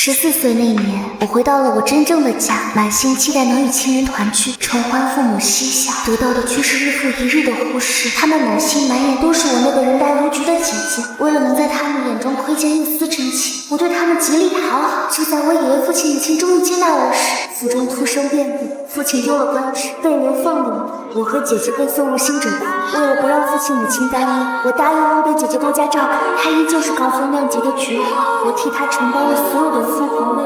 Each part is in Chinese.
14岁那年，我回到了我真正的家，满心期待能与亲人团聚，承欢父母膝下，得到的却是日复一日的忽视。他们满心满眼都是我那个人呆如菊的姐姐，为了能在他们眼中窥见一丝真情，我对他们极力讨好。就在我以为父亲母亲终于接纳我时，府中突生变故，父亲丢了官职，被流放了。我和姐姐被送入新者库，为了不让父亲母亲担忧，我答应要给姐姐多加照顾。她依旧是高风亮节的绝活，我替她承担了所有的父皇位。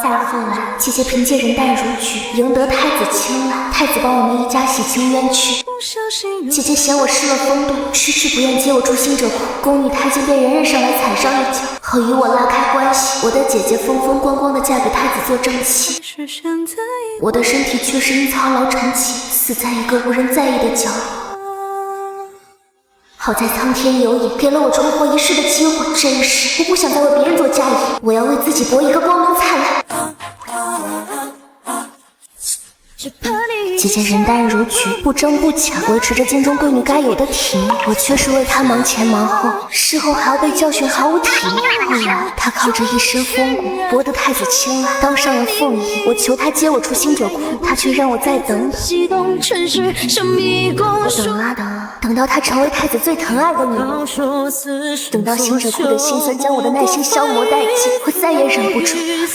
再后来，姐姐凭借人淡如菊，赢得太子青睐，太子帮我们一家洗清冤屈。姐姐嫌我失了风度，迟迟不愿接我出新者库，宫女太监被人上来踩上一脚，好与我拉开关系。我的姐姐风风光光的嫁给太子做正妻，我的身体却是因操劳成疾，死在一个无人在意的角落。好在苍天有眼，给了我重活一世的机会。这一世，我不想再为别人做嫁衣，我要为自己搏一个光明灿烂。姐姐人淡如菊，不争不抢，维持着京中闺女该有的体面，我却是为她忙前忙后，事后还要被教训毫无体面。后来她靠着一身风骨博得太子青睐，当上了凤仪。我求她接我出新者库，她却让我再等等。我等啊等啊，等到她成为太子最疼爱的女人，等到新者库的心酸将我的耐心消磨殆尽，我再也忍不住。姐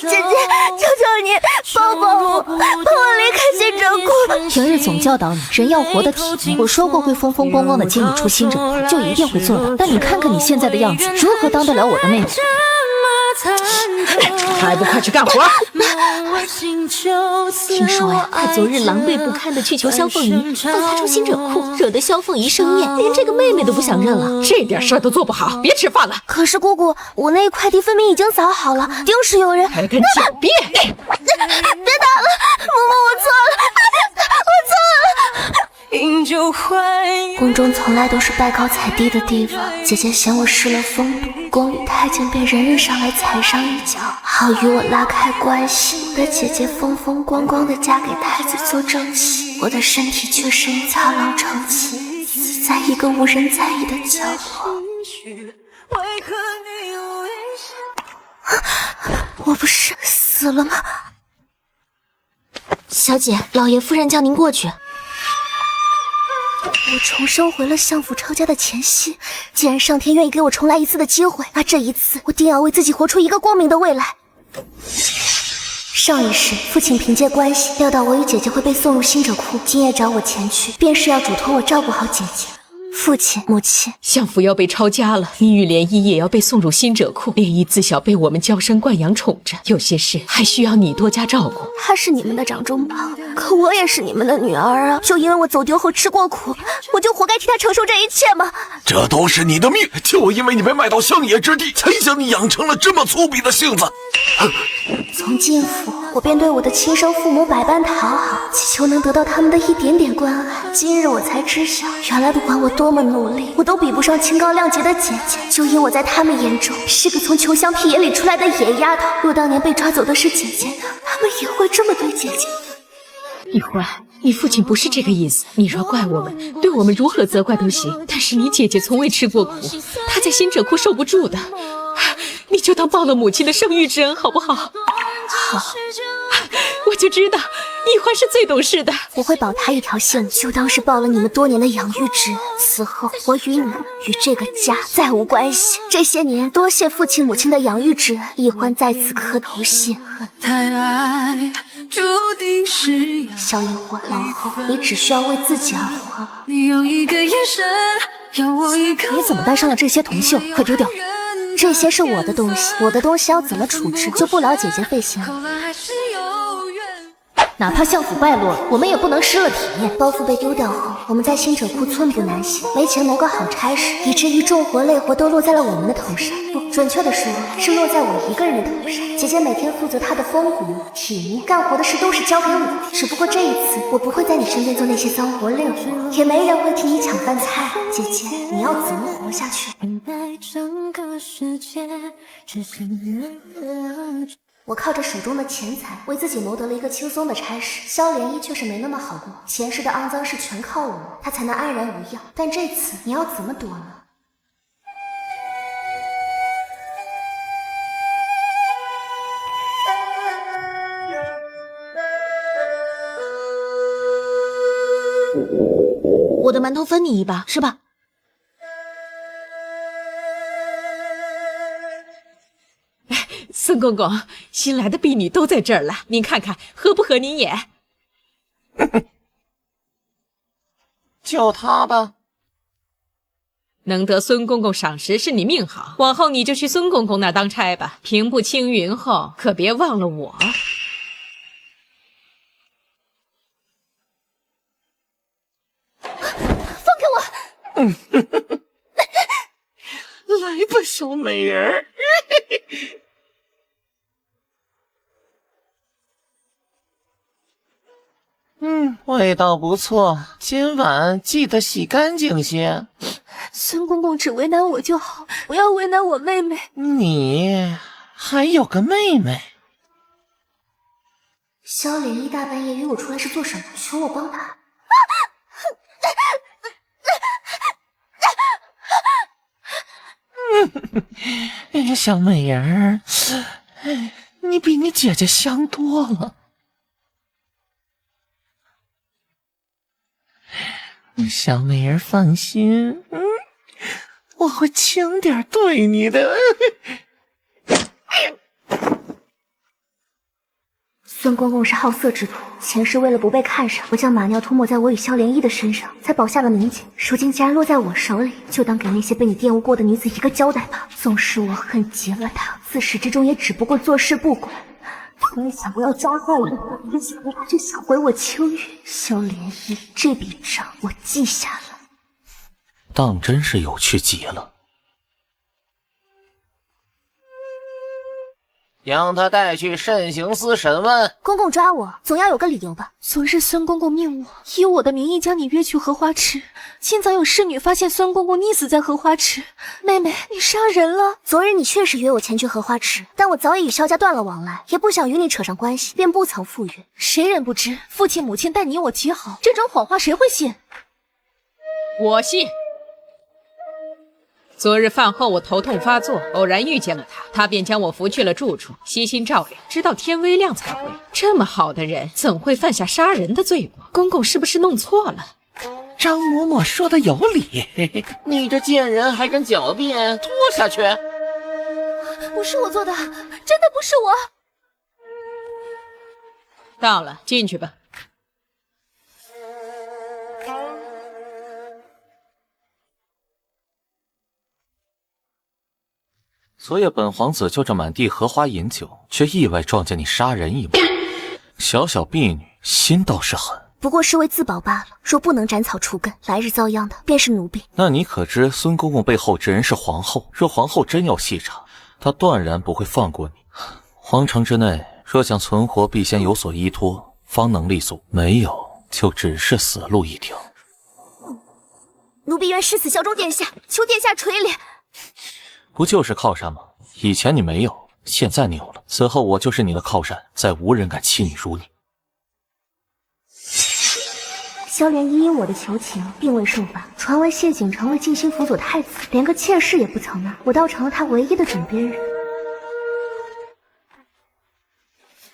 姐，求求你帮帮我，帮我离开新者库。平日总教导你人要活得体面，我说过会风风光光的接你出新者库，就一定会做到。但你看看你现在的样子，如何当得了我的妹妹？还不快去干活！听说呀，他昨日狼狈不堪的去求萧凤仪，放他出新者库，惹得萧凤仪生厌，连这个妹妹都不想认了。这点事儿都做不好，别吃饭了。可是姑姑，我那快递分明已经扫好了，定是有人。还跟狡辩！别打了，嬷嬷，我错了，我错了。宫中从来都是拜高踩低的地方，姐姐嫌我失了风度，宫女太监被人上来踩上一脚，好与我拉开关系。我的姐姐风风光光的嫁给太子做正妻，我的身体却是因操劳成疾，死在一个无人在意的角落。我不是死了吗？小姐，老爷夫人叫您过去。我重生回了相府抄家的前夕，既然上天愿意给我重来一次的机会，那这一次我定要为自己活出一个光明的未来。上一世，父亲凭借关系料到我与姐姐会被送入新者库，今夜找我前去，便是要嘱托我照顾好姐姐。父亲、母亲，相府要被抄家了，你与涟漪也要被送入新者库。涟漪自小被我们娇生惯养宠着，有些事还需要你多加照顾。她是你们的掌中宝，可我也是你们的女儿啊！就因为我走丢后吃过苦，我就活该替她承受这一切吗？这都是你的命，就因为你被卖到乡野之地，才想你养成了这么粗鄙的性子。从进府，我便对我的亲生父母百般讨好，祈求能得到他们的一点点关爱。今日我才知晓，原来不管我多么努力，我都比不上清高亮节的姐姐。就因我在他们眼中是个从穷乡僻野里出来的野丫头，若当年被抓走的是姐姐，他们也会这么对姐姐。玉欢，你父亲不是这个意思，你若怪我们，对我们如何责怪都行，但是你姐姐从未吃过苦，她在新者库受不住的，你就当报了母亲的生育之恩好不好？好，我就知道玉欢是最懂事的，我会保她一条性命，就当是报了你们多年的养育之恩。此后我与你与这个家再无关系。这些年多谢父亲母亲的养育之恩，玉欢在此磕头谢恩。萧玉欢，往后你只需要为自己而活。你怎么带上了这些铜锈？快丢掉！这些是我的东西，我的东西要怎么处置，就不劳姐姐费心了。哪怕相府败落了，我们也不能失了体面。包袱被丢掉后，我们在新者库寸步难行，没钱谋个好差事，以至于重活累活都落在了我们的头上。不，准确的说，是落在我一个人的头上。姐姐每天负责她的风骨体力，干活的事都是交给我。只不过这一次，我不会在你身边做那些脏活累活，也没人会替你抢饭菜。姐姐，你要怎么活下去？我靠着手中的钱财，为自己谋得了一个轻松的差事。萧涟漪却是没那么好过，前世的肮脏事全靠我，她才能安然无恙。但这次你要怎么躲呢？我的馒头分你一把，是吧？孙公公，新来的婢女都在这儿了，您看看合不合您眼？就他吧。能得孙公公赏识是你命好，往后你就去孙公公那儿当差吧。平步青云后，可别忘了我。放开我！来吧，小美人儿。味道不错，今晚记得洗干净些。孙公公只为难我就好，不要为难我妹妹。你还有个妹妹？萧涟漪大半夜约我出来是做什么？求我帮他？小美人儿，你比你姐姐香多了。小美人放心，我会轻点对你的。孙公公是好色之徒，前世为了不被看上，我将马尿涂抹在我与萧涟漪的身上，才保下了名节。如今既然落在我手里，就当给那些被你玷污过的女子一个交代吧。纵使我恨极了她，自始至终也只不过坐视不管。从未想过要加害我，没想到他却想毁我清誉。萧涟漪，这笔账我记下了。当真是有趣极了。将他带去慎刑司审问。公公抓我，总要有个理由吧？昨日孙公公命我以我的名义将你约去荷花池，今早有侍女发现孙公公溺死在荷花池。妹妹，你杀人了！昨日你确实约我前去荷花池，但我早已与萧家断了往来，也不想与你扯上关系，便不曾赴约。谁人不知父亲母亲待你我极好，这种谎话谁会信？我信。昨日饭后我头痛发作，偶然遇见了他，他便将我扶去了住处，悉心照料，直到天微亮才回。这么好的人，怎会犯下杀人的罪过？公公是不是弄错了？张嬷嬷说的有理，你这贱人还敢狡辩，拖下去！不是我做的，真的不是我。到了，进去吧。昨夜本皇子就着满地荷花饮酒，却意外撞见你杀人一幕。小小婢女，心倒是狠。不过是为自保罢了。若不能斩草除根，来日遭殃的便是奴婢。那你可知孙公公背后之人是皇后？若皇后真要细查，她断然不会放过你。皇城之内，若想存活，必先有所依托，方能立足；没有，就只是死路一条。奴婢愿誓死效忠殿下，求殿下垂怜。不就是靠山吗？以前你没有，现在你有了，此后我就是你的靠山，再无人敢欺你如你。萧涟漪因我的求情，并未受罚。传闻谢景城为静心辅佐太子，连个妾室也不曾纳，我倒成了他唯一的枕边人。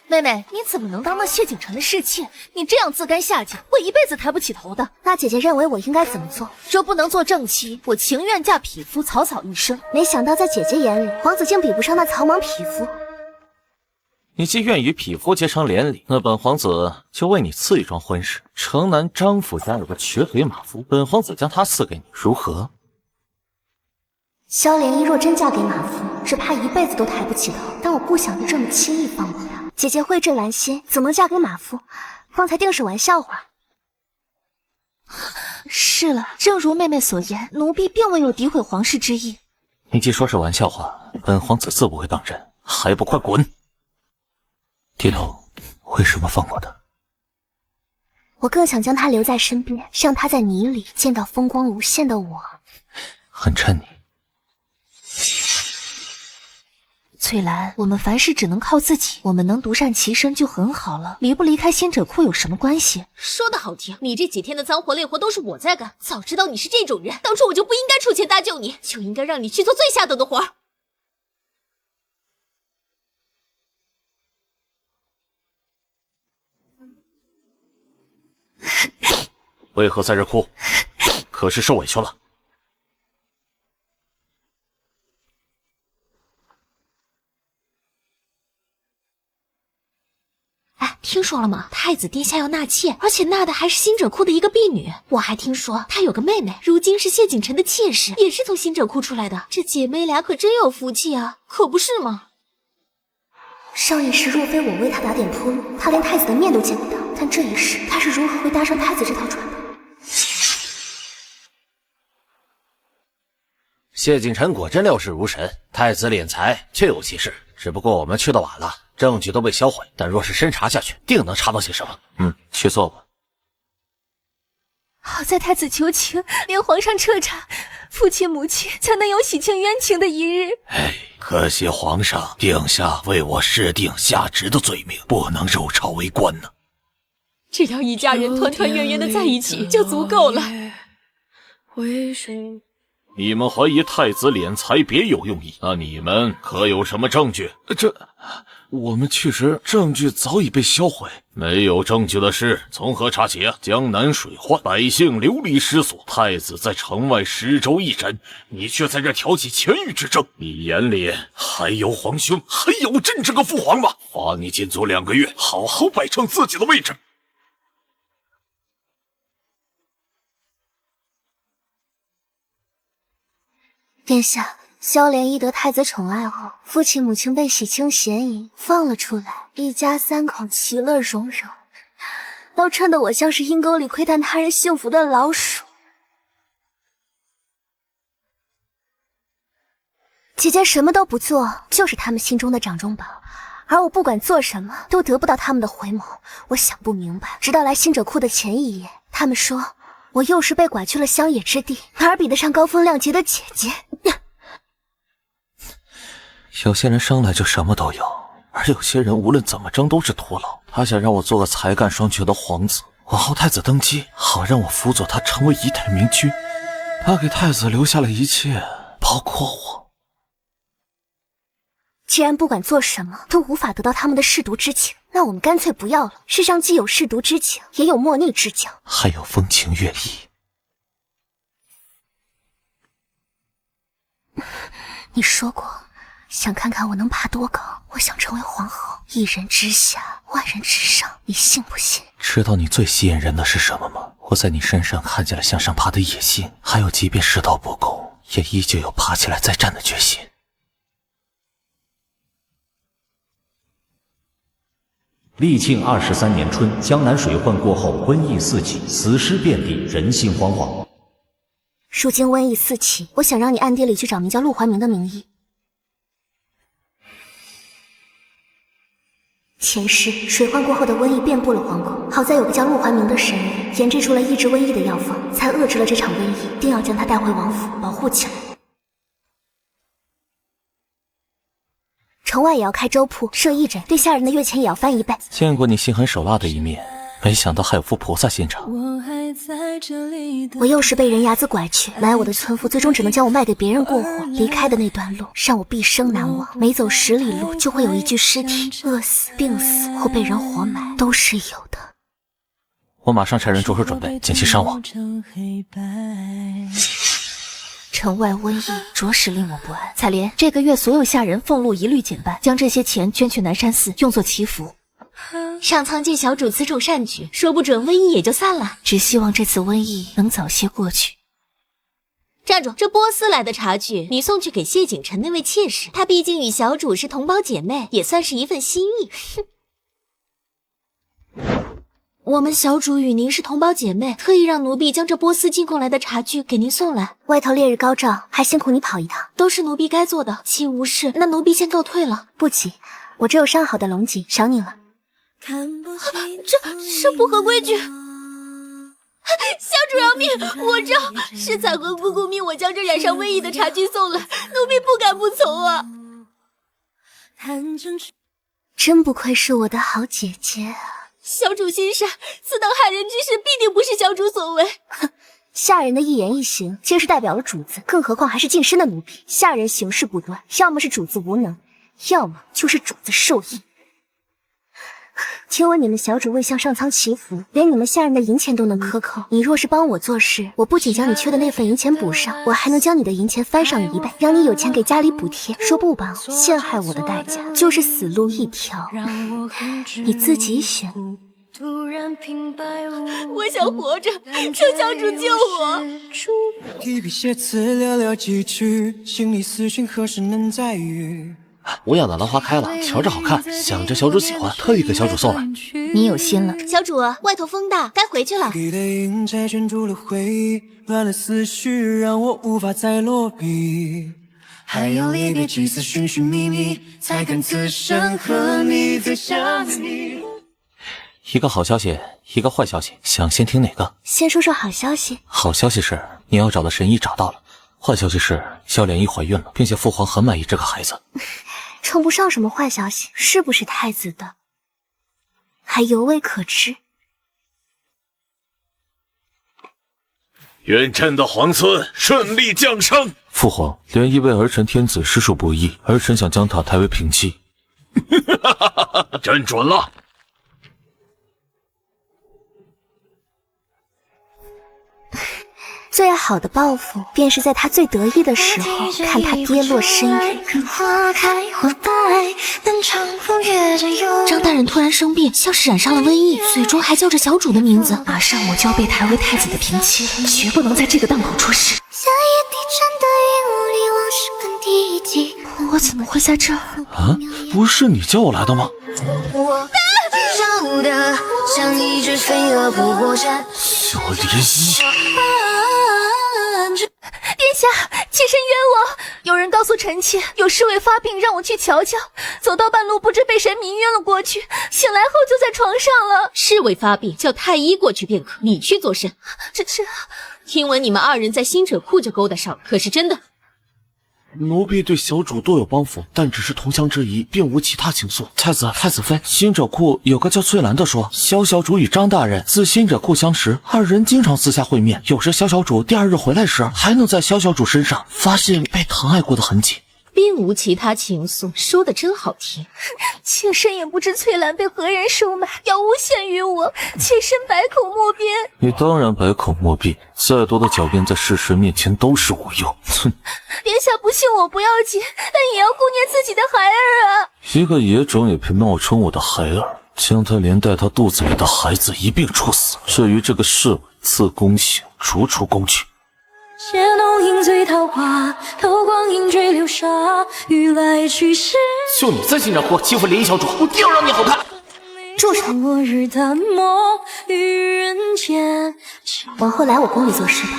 妹妹，你怎么能当那谢景城的侍妾？你这样自甘下贱，我一辈子抬不起头的。那姐姐认为我应该怎么做？若不能做正妻，我情愿嫁匹夫，草草一生。没想到在姐姐眼里，皇子竟比不上那草莽匹夫。你既愿与匹夫结成连理，那本皇子就为你赐一桩婚事。城南张府家有个瘸腿马夫，本皇子将他赐给你，如何？萧涟漪若真嫁给马夫，只怕一辈子都抬不起头。但我不想就这么轻易放过他。姐姐蕙质兰心，怎能嫁给马夫？方才定是玩笑话。是了，正如妹妹所言，奴婢并未有诋毁皇室之意。你既说是玩笑话，本皇子自不会当真，还不快滚！低头，为什么放过他？我更想将他留在身边，让他在泥里见到风光无限的我。很衬你。翠兰，我们凡事只能靠自己，我们能独善其身就很好了。离不离开仙者库有什么关系？说的好听，你这几天的脏活累活都是我在干。早知道你是这种人，当初我就不应该出钱搭救你，就应该让你去做最下等的活儿。为何在这哭？可是受委屈了？哎，听说了吗？太子殿下要纳妾，而且纳的还是新者库的一个婢女。我还听说他有个妹妹，如今是谢景琛的妾室，也是从新者库出来的。这姐妹俩可真有福气啊，可不是吗？上一世若非我为他打点铺路，他连太子的面都见不到。但这一世，他是如何会搭上太子这条船的？谢景琛果真料事如神，太子敛财确有其事，只不过我们去的晚了，证据都被销毁。但若是深查下去，定能查到些什么。去坐吧。好在太子求情，连皇上彻查，父亲母亲才能有洗清冤情的一日。可惜皇上定下为我设定下职的罪名，不能入朝为官呢。只要一家人团团圆圆的在一起就足够了。你们怀疑太子敛财别有用意，那你们可有什么证据？我们确实证据早已被销毁。没有证据的事从何查起啊？江南水患，百姓流离失所，太子在城外10州一斩，你却在这挑起权欲之争。你眼里还有皇兄，还有朕这个父皇吗？罚你禁足2个月，好好摆正自己的位置。殿下，萧涟依得太子宠爱后，父亲母亲被洗清嫌疑，放了出来，一家3口其乐融融，倒衬得我像是阴沟里窥探他人幸福的老鼠。姐姐什么都不做，就是他们心中的掌中宝，而我不管做什么，都得不到他们的回眸。我想不明白，直到来新者库的前一夜，他们说我又是被拐去了乡野之地，哪儿比得上高风亮节的姐姐？有些人生来就什么都有，而有些人无论怎么争都是徒劳。他想让我做个才干双全的皇子，往后太子登基，好让我辅佐他成为一代明君。他给太子留下了一切，包括我。既然不管做什么都无法得到他们的舐犊之情，那我们干脆不要了。世上既有舐犊之情，也有莫逆之交，还有风情月意。你说过想看看我能爬多高，我想成为皇后，一人之下，万人之上，你信不信？知道你最吸引人的是什么吗？我在你身上看见了向上爬的野心，还有即便世道不公，也依旧有爬起来再战的决心。历庆23年春，江南水患过后，瘟疫四起，死尸遍地，人心惶惶。如今瘟疫四起，我想让你暗地里去找名叫陆怀明的名医。前世水患过后的瘟疫遍布了皇宫，好在有个叫陆怀明的神医研制出了抑制瘟疫的药方，才遏制了这场瘟疫，定要将他带回王府保护起来。城外也要开粥铺设义诊，对下人的月钱也要翻1倍。见过你心狠手辣的一面，没想到还有副菩萨心肠。我又是被人牙子拐去，买我的村妇最终只能将我卖给别人过活。离开的那段路让我毕生难忘，每走10里路就会有一具尸体，饿死、病死或被人活埋，都是有的。我马上差人着手准备，尽其伤亡。城外瘟疫着实令我不安。采莲，这个月所有下人俸禄一律减半，将这些钱捐去南山寺，用作祈福。上苍见小主此种善举，说不准瘟疫也就散了。只希望这次瘟疫能早些过去。站住！这波斯来的茶具，你送去给谢景琛那位妾室，她毕竟与小主是同胞姐妹，也算是一份心意。哼。我们小主与您是同胞姐妹，特意让奴婢将这波斯进贡来的茶具给您送来。外头烈日高照，还辛苦你跑一趟，都是奴婢该做的。既无事，那奴婢先告退了。不急，我这有上好的龙脊，赏你了。这不合规矩。小主饶命！我这是彩魂姑姑命我将这染上瘟疫的茶具送来，奴婢不敢不从啊。真不愧是我的好姐姐啊。小主心善，此等害人之事必定不是小主所为。哼，下人的一言一行皆是代表了主子，更何况还是近身的奴婢。下人行事不端，要么是主子无能，要么就是主子受益。听闻你们小主为向上苍祈福，连你们下人的银钱都能克扣。你若是帮我做事，我不仅将你缺的那份银钱补上，我还能将你的银钱翻上1倍，让你有钱给家里补贴。说不帮我，陷害我的代价就是死路一条，你自己选。我想活着，求教主救我。一笔写词寥寥几句，心里思绪何时能再遇？我养的兰花开了，瞧着好看，想着小主喜欢，特意给小主送来。你有心了。小主，外头风大，该回去了。给的银债圈住了回忆，乱了思绪，让我无法再落笔。还要离别几次寻寻觅觅，才敢此生和你再相遇。一个好消息，一个坏消息，想先听哪个？先说说好消息。好消息是你要找的神医找到了，坏消息是萧莲姨怀孕了，并且父皇很满意这个孩子。称不上什么坏消息，是不是太子的，还犹未可知。愿朕的皇孙顺利降生。父皇，莲姨为儿臣天子实属不易，儿臣想将她抬为平妻。朕准了。最好的报复，便是在他最得意的时候，看他跌落深渊。张大人突然生病，像是染上了瘟疫，嘴中还叫着小主的名字。马上我就要被抬为太子的平妻，绝不能在这个档口出事。我怎么会在这儿？啊，不是你叫我来的吗？小莲姨。殿下，妾身冤枉！有人告诉臣妾，有侍卫发病，让我去瞧瞧。走到半路，不知被谁迷晕了过去，醒来后就在床上了。侍卫发病，叫太医过去便可。你去做甚？这听闻你们2人在新者库就勾搭上，可是真的？奴婢对小主多有帮扶，但只是同乡之谊，并无其他情愫。太子、太子妃，新者库有个叫翠兰的说，萧小主与张大人自新者库相识，2人经常私下会面。有时萧小主第2日回来时，还能在萧小主身上发现被疼爱过的痕迹。并无其他情愫，说的真好听。妾身也不知翠兰被何人收买，要诬陷于我，妾身百口莫辩。你当然百口莫辩，再多的狡辩在事实面前都是无用。哼！殿下不信我不要紧，但也要顾念自己的孩儿啊！一个野种也配冒充我的孩儿，将他连带他肚子里的孩子一并处死。至于这个侍卫，赐宫刑，逐出宫去。借浓饮醉桃花，透光阴追流沙，雨来去时。就你在新者库欺负林小主，我定要让你好看！住手！落日淡漠于人间，往后来我宫里做事吧。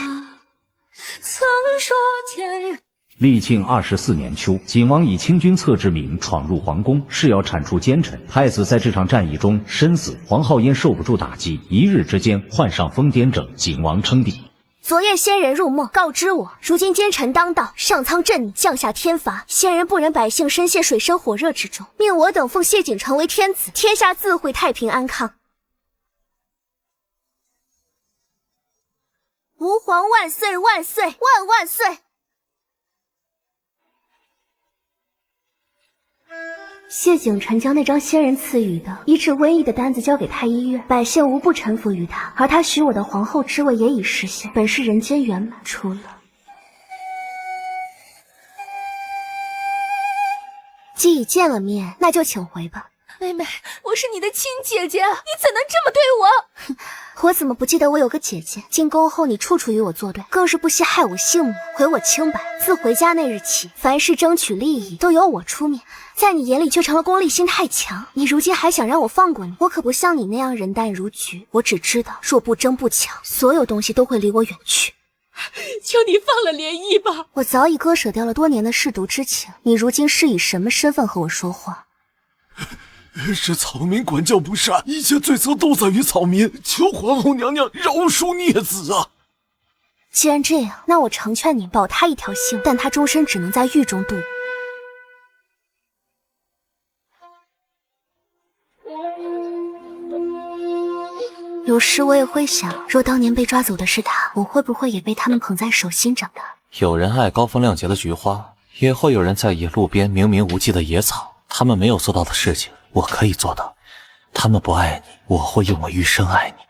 曾说天。历庆24年秋，景王以清君侧之名闯入皇宫，是要铲除奸臣。太子在这场战役中身死，皇后因受不住打击，一日之间患上疯癫症，景王称帝。昨夜仙人入梦，告知我，如今奸臣当道，上苍朕你降下天罚，仙人不忍百姓深陷水深火热之中，命我等奉谢景成为天子，天下自会太平安康。吾皇万岁万岁万万岁！谢景臣将那张仙人赐予的医治瘟疫的单子交给太医院，百姓无不臣服于他，而他许我的皇后之位也已实现，本是人间圆满。除了既已见了面，那就请回吧。妹妹，我是你的亲姐姐，你怎能这么对我？我怎么不记得我有个姐姐？进宫后你处处与我作对，更是不惜害我性命，毁我清白。自回家那日起，凡事争取利益都由我出面，在你眼里却成了功利心太强。你如今还想让我放过你？我可不像你那样人淡如菊。我只知道，若不争不抢，所有东西都会离我远去。求你放了涟漪吧！我早已割舍掉了多年的舐犊之情，你如今是以什么身份和我说话？是草民管教不善，一切罪责都在于草民，求皇后娘娘饶恕孽子啊！既然这样，那我成全你，保他一条性，但他终身只能在狱中度过。有时我也会想，若当年被抓走的是他，我会不会也被他们捧在手心长大？有人爱高风亮节的菊花，也会有人在意路边明明无际的野草。他们没有做到的事情，我可以做到。他们不爱你，我会用我余生爱你。